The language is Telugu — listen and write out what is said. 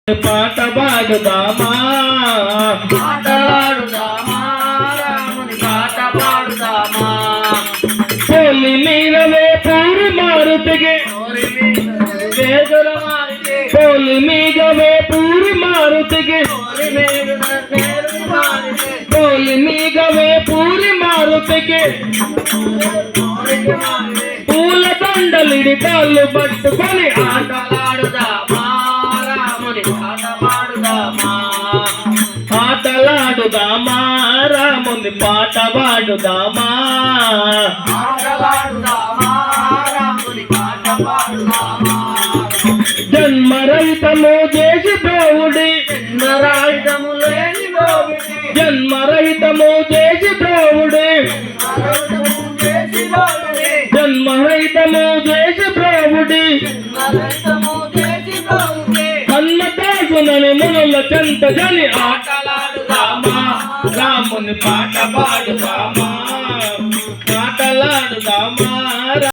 పాట పాడుదామా ఆటలాడుదామా రాముని పాట పాడుదామా పోలి మీదవే పూరి మారుతిಗೆ వేగుల మారితే పోలి మీదవే పూరి మారుతిಗೆ పోలి మీదవే పూరి మారుతిಗೆ పూల దండలిడి కాళ్ళు పట్టుకొని ఆటలాడుదామా రాముని పాట పాడుదామా ఆటలాడుదామా రాముని పాట పాడుదామా ఆటలాడుదామా రాముని పాట పాడుదామా జన్మరహితము చేసి దేవుడి జన్మరాయుధము లేని గోవిడి జన్మరహితము చేసి దేవుడి జన్మరహితము చేసి దేవుడి కన్నదాసునని మునుల చెంత జని ఆటలాడుదామా రాముని పాట పాడుదామా